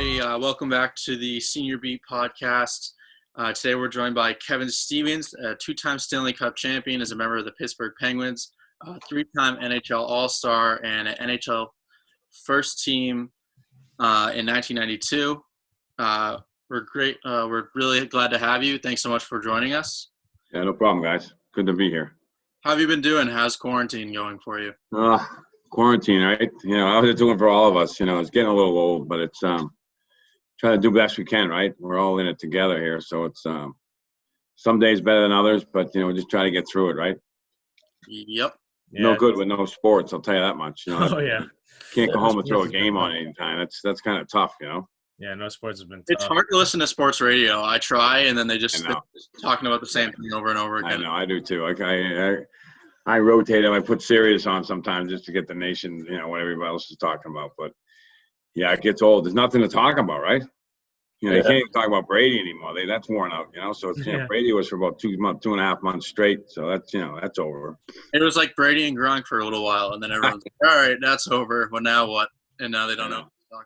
Hi, welcome back to the Senior Beat podcast. Today we're joined by Kevin Stevens, a two-time Stanley Cup champion as a member of the Pittsburgh Penguins, a three-time NHL All-Star, and an NHL first team in 1992. We're really glad to have you. Thanks so much for joining us. Yeah, no problem, guys. Good to be here. How have you been doing? How's quarantine going for you? Quarantine, right? How is it doing for all of us? It's getting a little old, but it's trying to do best we can, right? We're all in it together here, so it's some days better than others, but just try to get through it, right? Yep. Yeah. No good with no sports, I'll tell you that much. Oh yeah. Can't go home and throw a game on anytime. That's kind of tough, Yeah, no sports has been tough. It's hard to listen to sports radio. I try, and then they just talking about the same thing over and over again. I know, I do too. I rotate them. I put Sirius on sometimes just to get the nation, what everybody else is talking about. But yeah, it gets old. There's nothing to talk about, right? You can't even talk about Brady anymore. That's worn out, So it's, Brady was for about 2.5 months straight. So that's over. It was like Brady and Gronk for a little while, and then everyone's like, all right, that's over. Well, now what? And now they don't know what to talk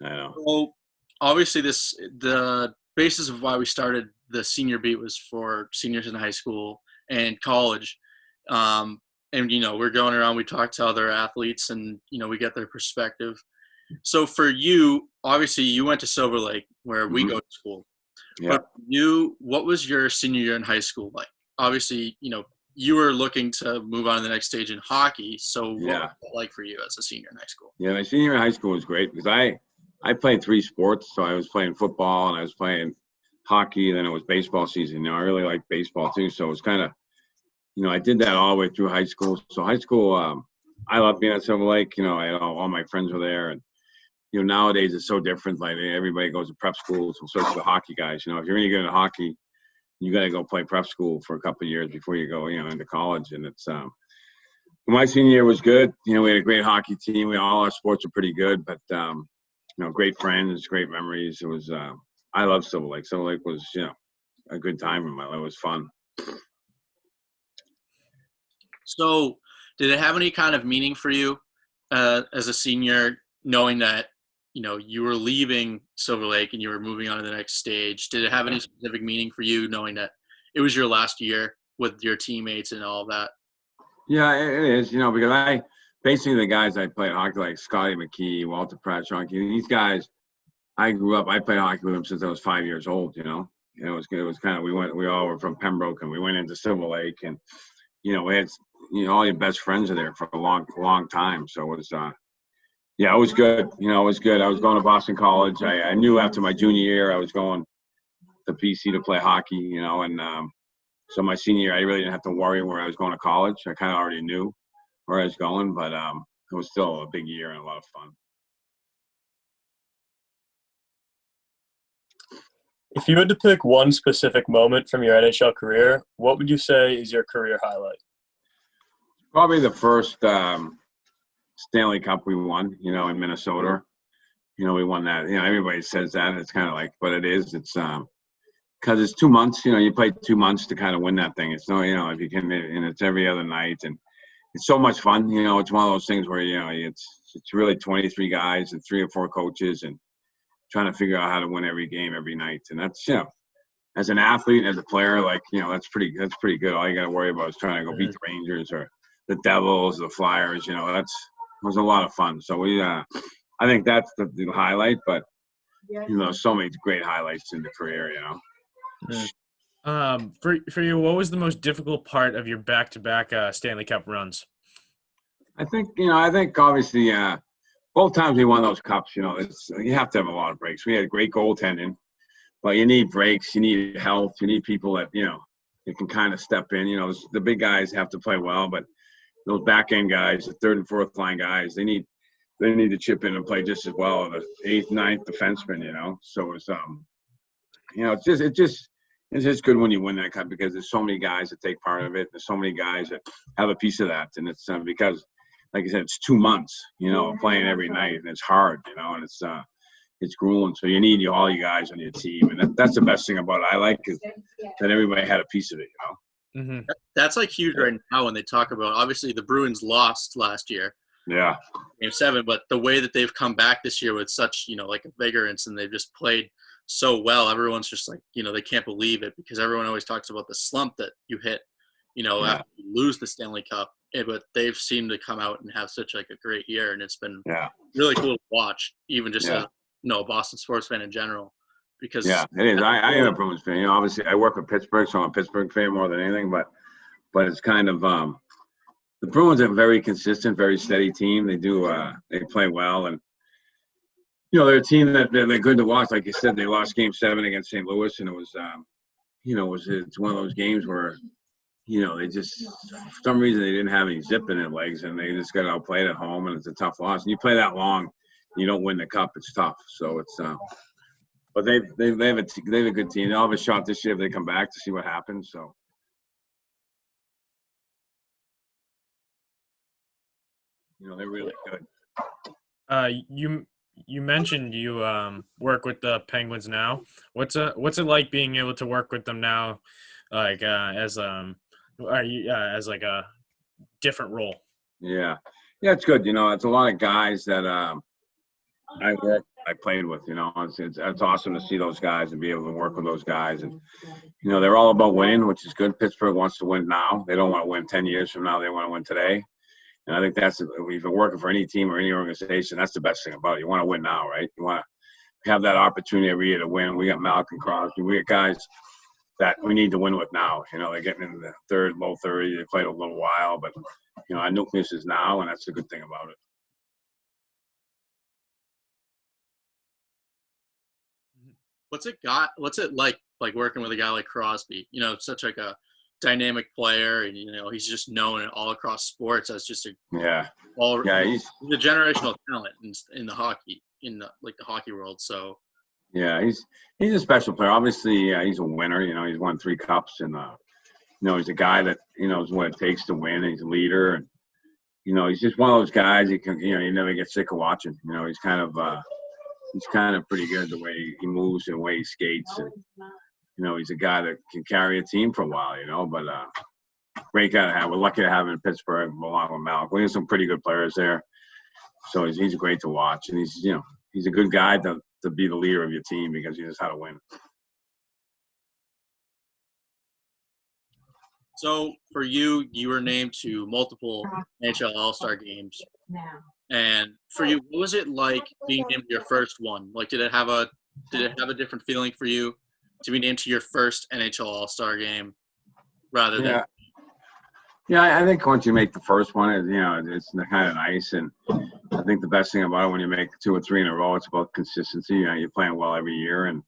about. I know. Well, obviously the basis of why we started the Senior Beat was for seniors in high school and college. And, we're going around, we talk to other athletes and, we get their perspective. So for you, obviously you went to Silver Lake where we go to school. Yeah. But what was your senior year in high school like? Obviously, you were looking to move on to the next stage in hockey. So what was it like for you as a senior in high school? Yeah, my senior year in high school was great because I played 3 sports. So I was playing football and I was playing hockey, and then it was baseball season. I really liked baseball too. So it was kind of, I did that all the way through high school. So high school, I loved being at Silver Lake. I had all my friends were there. And, nowadays it's so different. Like everybody goes to prep schools, especially the hockey guys. If you're any good at hockey, you got to go play prep school for a couple of years before you go, into college. And it's, my senior year was good. We had a great hockey team. All our sports were pretty good, but, great friends, great memories. It was, I love Silver Lake. Silver Lake was, a good time in my life. It was fun. So did it have any kind of meaning for you as a senior, knowing that, you were leaving Silver Lake and you were moving on to the next stage? Did it have any specific meaning for you knowing that it was your last year with your teammates and all of that? Yeah, it is, because basically the guys I played hockey, like Scotty McKee, Walter Pratt, Sean Keane, these guys, I played hockey with them since I was 5 years old, It was kind of, we all were from Pembroke and we went into Silver Lake and, we had, all your best friends are there for a long time. So it was, it was good. It was good. I was going to Boston College. I knew after my junior year I was going to BC to play hockey, and so my senior year I really didn't have to worry where I was going to college. I kind of already knew where I was going, but it was still a big year and a lot of fun. If you had to pick one specific moment from your NHL career, what would you say is your career highlight? Probably the first Stanley Cup we won, in Minnesota. We won that. Everybody says that. It's kind of like, but it is. It's because it's 2 months. You play 2 months to kind of win that thing. It's no, if you can, and it's every other night, and it's so much fun. It's one of those things where it's really 23 guys and 3 or 4 coaches and trying to figure out how to win every game every night. And that's as an athlete, as a player, like that's pretty good. All you got to worry about is trying to go beat the Rangers or the Devils, the Flyers. It was a lot of fun. So I think that's the highlight. But so many great highlights in the career. For you, what was the most difficult part of your back-to-back Stanley Cup runs? I think obviously both times we won those cups. You have to have a lot of breaks. We had great goaltending, but you need breaks. You need health. You need people that that can kind of step in. The big guys have to play well, but those back end guys, the third and fourth line guys, they need to chip in and play just as well. The 8th, 9th defenseman, So it's it's just good when you win that cup because there's so many guys that take part of it. There's so many guys that have a piece of that, and it's because, like I said, it's 2 months, playing every night, and it's hard, and it's grueling. So you need all you guys on your team, and that's the best thing about it. I like is that everybody had a piece of it, Mm-hmm. That's like huge right now when they talk about, obviously the Bruins lost last year. Yeah. Game 7. But the way that they've come back this year with such, like a vigorance, and they've just played so well, everyone's just like, they can't believe it, because everyone always talks about the slump that you hit, after you lose the Stanley Cup. But they've seemed to come out and have such like a great year, and it's been really cool to watch, even just as a Boston sports fan in general. Because it is. I am a Bruins fan. Obviously I work with Pittsburgh, so I'm a Pittsburgh fan more than anything. But it's kind of the Bruins are a very consistent, very steady team. They do they play well, and they're a team that they're good to watch. Like you said, they lost Game 7 against St. Louis, and it was it's one of those games where they just, for some reason, they didn't have any zip in their legs, and they just got outplayed at home, and it's a tough loss. And you play that long, and you don't win the cup, it's tough. So it's but they have a good team. They'll have a shot this year if they come back, to see what happens. So. They're really good. You mentioned you work with the Penguins now. What's it like being able to work with them now, like as like a different role? Yeah, it's good. It's a lot of guys that I played with. It's awesome to see those guys and be able to work with those guys. And they're all about winning, which is good. Pittsburgh wants to win now. They don't want to win 10 years from now. They want to win today. And I think that's, we've been working for any team or any organization. That's the best thing about it. You want to win now, right? You want to have that opportunity every year to win. We got Malcolm Crosby. We got guys that we need to win with now. They're getting into the third, low 30. They played a little while, but our nucleus is now, and that's a good thing about it. What's it like working with a guy like Crosby? Such like a dynamic player, and he's just known all across sports as just he's a generational talent in the hockey, in the hockey world. So he's a special player. Obviously he's a winner. He's won 3 cups, and he's a guy that knows what it takes to win. He's a leader, and he's just one of those guys you can you never get sick of watching. He's kind of pretty good the way he moves and the way he skates, and he's a guy that can carry a team for a while, but great guy to have. We're lucky to have him in Pittsburgh along with Malcolm. We have some pretty good players there. So he's great to watch. And he's a good guy to be the leader of your team, because he knows how to win. So for you, you were named to multiple NHL All-Star games. And for you, what was it like being named your first one? Did it have a different feeling for you to be named to your first NHL All-Star game rather than? Yeah, I think once you make the first one, it's kind of nice. And I think the best thing about it, when you make 2 or 3 in a row, it's about consistency. You're playing well every year. And,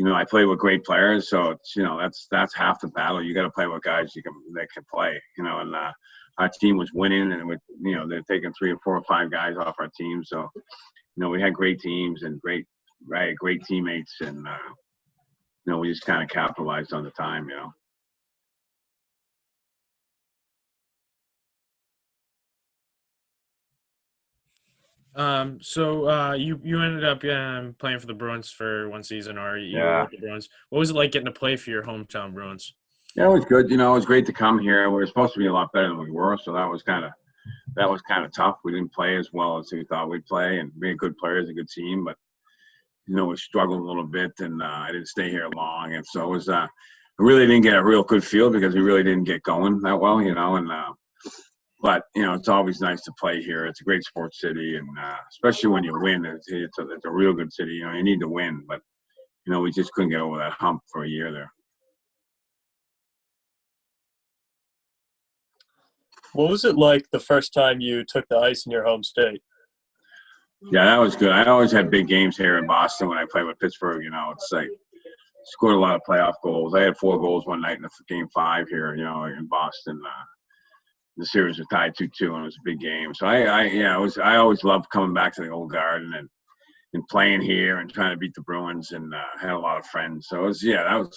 I play with great players. So it's, that's half the battle. You got to play with guys that can play, and our team was winning, and they're taking 3 or 4 or 5 guys off our team. So, we had great teams and great teammates, and, we just kind of capitalized on the time, So you ended up playing for the Bruins for one season, or you were with the Bruins. What was it like getting to play for your hometown Bruins? Yeah, it was good. It was great to come here. We were supposed to be a lot better than we were, so that was kind of tough. We didn't play as well as we thought we'd play, and we had good players, a good team, but we struggled a little bit, and I didn't stay here long, and so it was. I really didn't get a real good feel, because we really didn't get going that well, and. But it's always nice to play here. It's a great sports city, and especially when you win, it's a real good city. You need to win, but we just couldn't get over that hump for a year there. What was it like the first time you took the ice in your home state? Yeah, that was good. I always had big games here in Boston when I played with Pittsburgh. It's like scored a lot of playoff goals. I had 4 goals one night in Game 5 here, in Boston. The series was tied 2-2, and it was a big game. So I always loved coming back to the old Garden and playing here and trying to beat the Bruins, and had a lot of friends. So that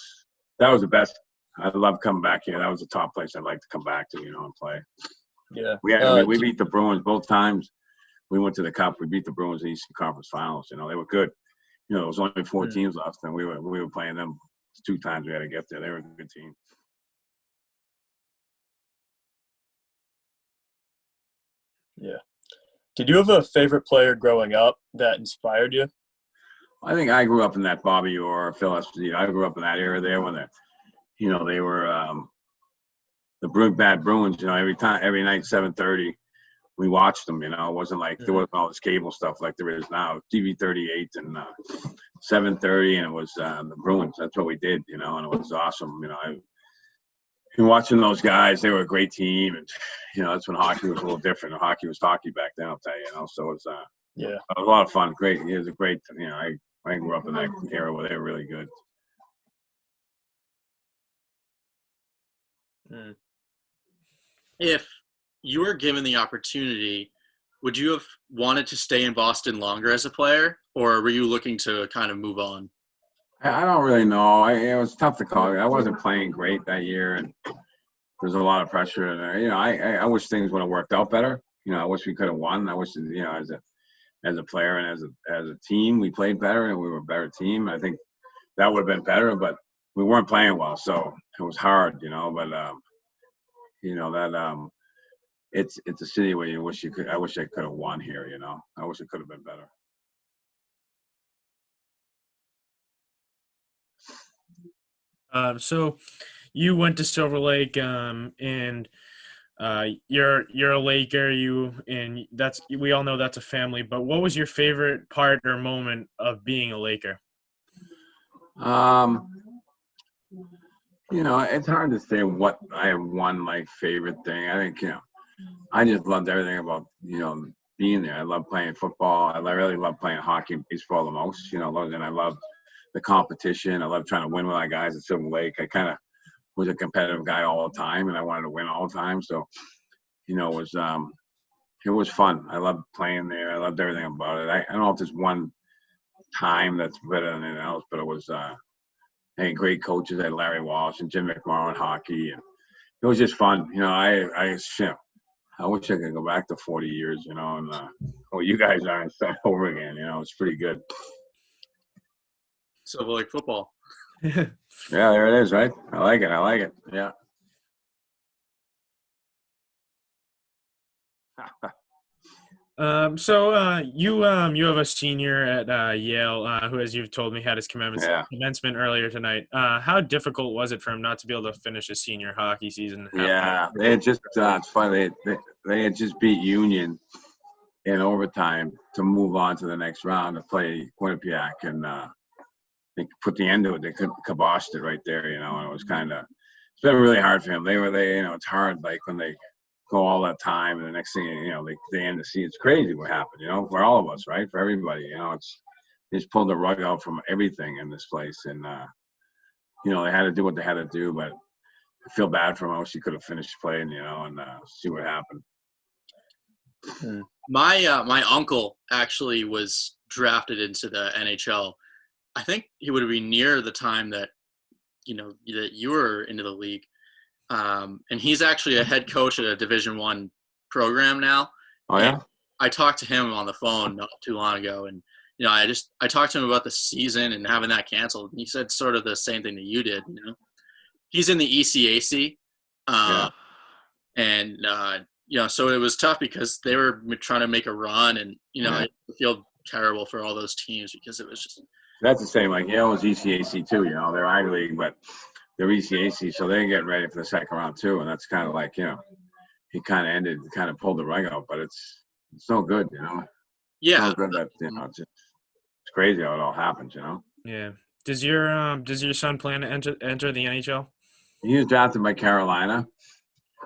was the best. I loved coming back here. That was the top place I'd like to come back to, and play. Yeah. We beat the Bruins both times. We went to the Cup. We beat the Bruins in the Eastern Conference Finals. They were good. There was only 4 teams left, and we were playing them 2 times. We had to get there. They were a good team. Yeah. Did you have a favorite player growing up that inspired you? I think I grew up in that Bobby Orr, Phil Esposito. I grew up in that era there when they were the bad Bruins. Every night 7:30, we watched them. It wasn't like there wasn't all this cable stuff like there is now. TV 38 and 7:30, and it was the Bruins. That's what we did. And it was awesome. And watching those guys, they were a great team, and that's when hockey was a little different. Hockey was hockey back then, I'll tell you. So it was a lot of fun. Great. It was a great. I grew up in that era where they were really good. If you were given the opportunity, would you have wanted to stay in Boston longer as a player, or were you looking to kind of move on? I don't really know. It was tough to call. I wasn't playing great that year, and there's a lot of pressure. And I wish things would have worked out better. I wish we could have won. I wish as a player and as a team, we played better and we were a better team. I think that would have been better, but we weren't playing well, so it was hard. But it's a city where you wish you could. I wish I could have won here. I wish it could have been better. So you went to Silver Lake, and you're a Laker. We all know that's a family. But what was your favorite part or moment of being a Laker? It's hard to say what I have one favorite thing. I think I just loved everything about being there. I love playing football. I really love playing hockey and baseball the most. And I loved the competition. I love trying to win with my guys at Silver Lake. I kind of was a competitive guy all the time, and I wanted to win all the time. So, it was fun. I loved playing there. I loved everything about it. I don't know if there's one time that's better than anything else, but it was I had great coaches. I had Larry Walsh and Jim McMorrow in hockey, and it was just fun. I wish I could go back to 40 years, and you guys are and start over again. It's pretty good. Silver Lake football. Yeah, there it is, right? I like it. Yeah. You have a senior at Yale who, as you've told me, had his commencement earlier tonight. How difficult was it for him not to be able to finish his senior hockey season? Yeah, they had just it's funny. They had just beat Union in overtime to move on to the next round to play Quinnipiac, and they put the end to it. They kiboshed it right there, and it was it's been really hard for him. It's hard, when they go all that time, and the next thing, they end the season. It's crazy what happened, for all of us, right? For everybody, they just pulled the rug out from everything in this place, and, they had to do what they had to do, but I feel bad for him. I wish he could have finished playing, and see what happened. My uncle actually was drafted into the NHL. I think he would have been near the time that that you were into the league, and he's actually a head coach at a Division I program now. Oh yeah. And I talked to him on the phone not too long ago, and I talked to him about the season and having that canceled. And he said sort of the same thing that you did. He's in the ECAC, and so it was tough because they were trying to make a run, and I feel terrible for all those teams because it was just. That's the same. Yale was ECAC too. They're Ivy League, but they're ECAC, so they're getting ready for the second round too. And that's kind of he kind of pulled the rug out, but it's so good, Yeah. It's so good that it's crazy how it all happens, Yeah. Does your son plan to enter the NHL? He was drafted by Carolina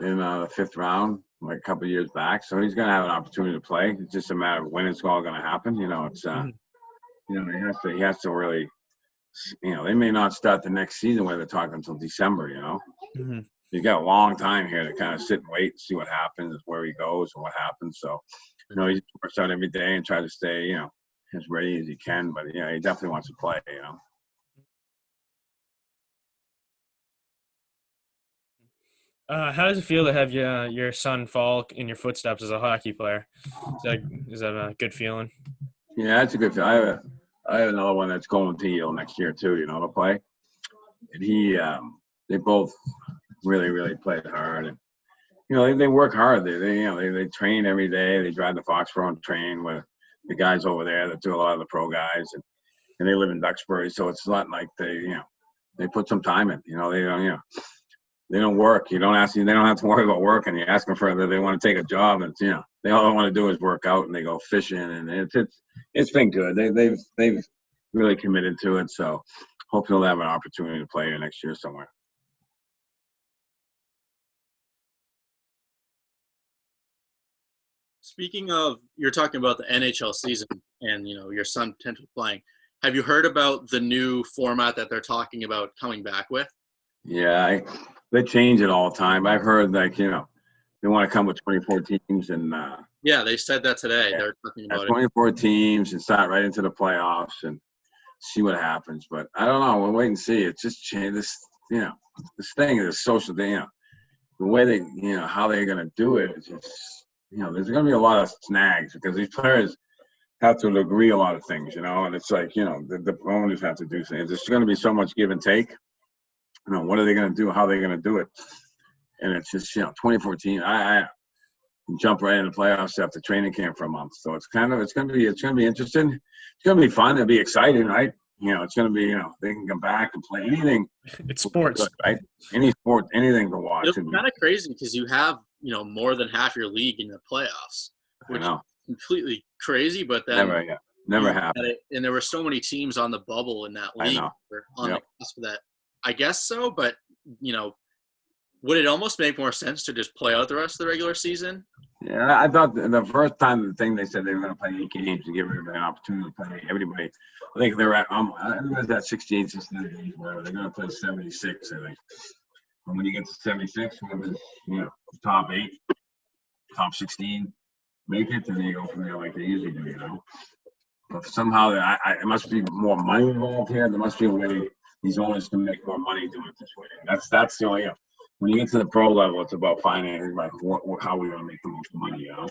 in the 5th round, a couple of years back. So he's going to have an opportunity to play. It's just a matter of when it's all going to happen. It's he has to really. They may not start the next season where they're talking until December. Mm-hmm. You got a long time here to kind of sit and wait and see what happens, where he goes, and what happens. So, he works out every day and try to stay, as ready as he can. But he definitely wants to play. How does it feel to have your son Falk in your footsteps as a hockey player? Is that a good feeling? Yeah, that's a good feeling. I have another one that's going to Yale next year too, to play. And they both really, really played hard. And, they work hard. They train every day. They drive the Foxborough train with the guys over there that do a lot of the pro guys, and they live in Duxbury, so it's not like they put some time in. They don't work. You don't ask. They don't have to worry about working. You ask them for whether they want to take a job, and they all they want to do is work out, and they go fishing, and it's been good. They've really committed to it. So hope he'll have an opportunity to play here next year somewhere. Speaking of, you're talking about the NHL season and, your son potentially playing. Have you heard about the new format that they're talking about coming back with? Yeah, they change it all the time. I've heard they want to come with 24 teams and yeah, they said that today. They're talking about 24 teams and start right into the playoffs and see what happens. But I don't know. We'll wait and see. It's just changed. This thing is social thing. The way they how they're going to do it is just there's going to be a lot of snags because these players have to agree a lot of things, and it's like, the owners have to do things. There's going to be so much give and take. What are they going to do? How are they going to do it? And it's just, 2014. I jump right into playoffs after training camp for a month. So it's going to be interesting. It's going to be fun. It'll be exciting, right? It's going to be, they can come back and play anything. It's sports, right? Any sport, anything to watch. It's kind of crazy because you have, more than half your league in the playoffs, which is completely crazy. But then never happened. And there were so many teams on the bubble in that league on the cusp of that. I guess so, but would it almost make more sense to just play out the rest of the regular season? Yeah, I thought the first time they said they were going to play 8 games to give everybody an opportunity to play. Everybody, I think they're at that 68, 69 games, whatever. They're going to play 76, I think. And when you get to 76, top 8, top 16, make it, and then you go from there like they usually do, But somehow it must be more money involved here. There must be a way these owners can make more money doing it this way. That's the only. When you get to the pro level, it's about finding like how we're going to make the most money. I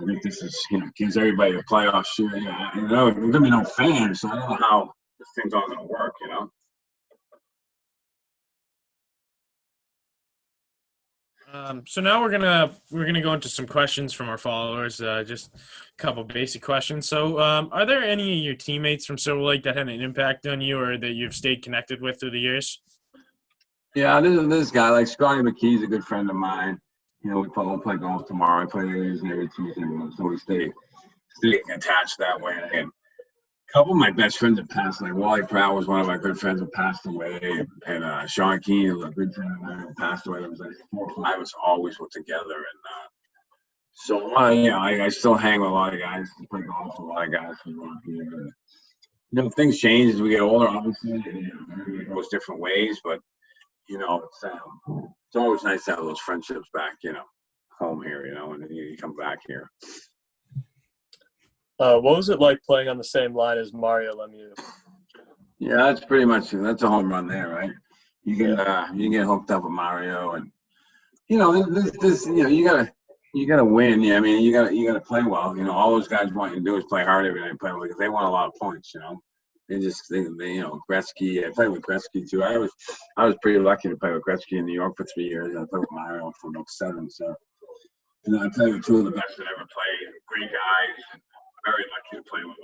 think this is gives everybody a playoff share. There's going to be no fans, so I don't know how this thing's all going to work. So now we're gonna go into some questions from our followers. Just a couple basic questions. So, are there any of your teammates from Silver Lake that had an impact on you, or that you've stayed connected with through the years? Yeah, this guy like Scotty McKee's a good friend of mine. We'll play golf tomorrow. I play every Tuesday, so we stay attached that way. And a couple of my best friends have passed. Like Wally Proud was one of my good friends who passed away, and Sean Keane was a good friend of mine who passed away. It was like 4 or 5 of us always were together, and so I still hang with a lot of guys. I play golf with a lot of guys from around here. Things change as we get older. Obviously, everybody goes different ways, but it's always nice to have those friendships back, home here, and then you come back here. What was it like playing on the same line as Mario Lemieux? Yeah, that's a home run there, right? You can get hooked up with Mario, and you gotta win. Yeah, I mean, you gotta play well. All those guys want you to do is play hard every day and play well because they want a lot of points. They Gretzky. I played with Gretzky too. I was pretty lucky to play with Gretzky in New York for 3 years. I played with Mario for about 7. So I played with 2 of the best that ever played. Great guys. Very lucky to play with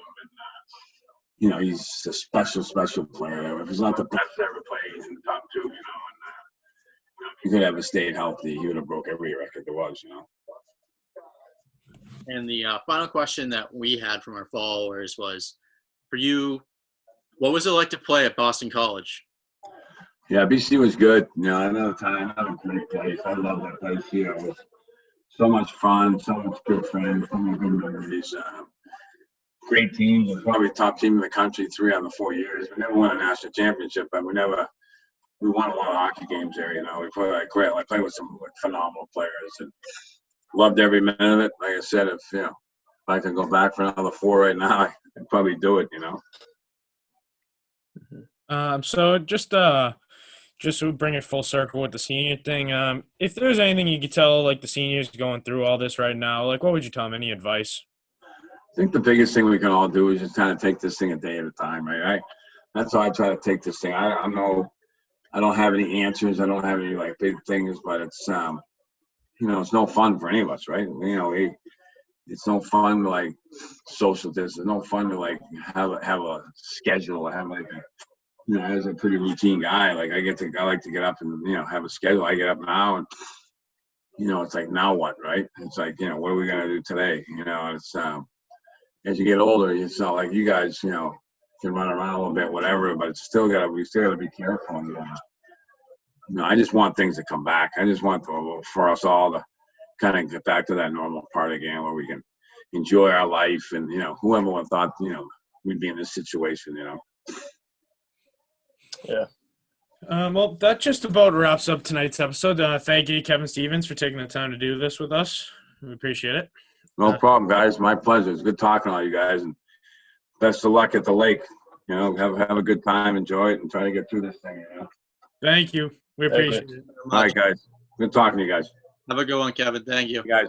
him, and he's a special player. If he's not the best that ever played, he's in the top 2. And if he could have stayed healthy, he would have broke every record there was. And the final question that we had from our followers was, for you, what was it like to play at Boston College? Yeah, BC was good. Another great place. I love that place. It was so much fun, so much good friends, so many good memories. Great teams. It was probably the top team in the country 3 out of the 4 years. We never won a national championship, but we won a lot of hockey games there. We played with some phenomenal players and loved every minute of it. Like I said, if I could go back for another 4 right now, I'd probably do it. So just to bring it full circle with the senior thing, if there's anything you could tell like the seniors going through all this right now, like what would you tell them? Any advice? I think the biggest thing we can all do is just kind of take this thing a day at a time, right? That's how I try to take this thing. I don't have any answers. I don't have any big things, but it's it's no fun for any of us, right? It's no fun to like social distance. It's no fun to like have a schedule. Have like as a pretty routine guy, like I like to get up and have a schedule. I get up now and it's like, now what, right? It's like, what are we gonna do today? It's as you get older, it's not like you guys, can run around a little bit, whatever, but we still gotta be careful. I just want things to come back. I just want for us all to kind of get back to that normal part again where we can enjoy our life. And, whoever would have thought, we'd be in this situation, Yeah. Well, that just about wraps up tonight's episode. Thank you, Kevin Stevens, for taking the time to do this with us. We appreciate it. No problem, guys. My pleasure. It's good talking to all you guys, and best of luck at the lake. Have a good time, enjoy it, and try to get through this thing. Thank you. We appreciate it. All right, guys. Good talking to you guys. Have a good one, Kevin. Thank you. You guys.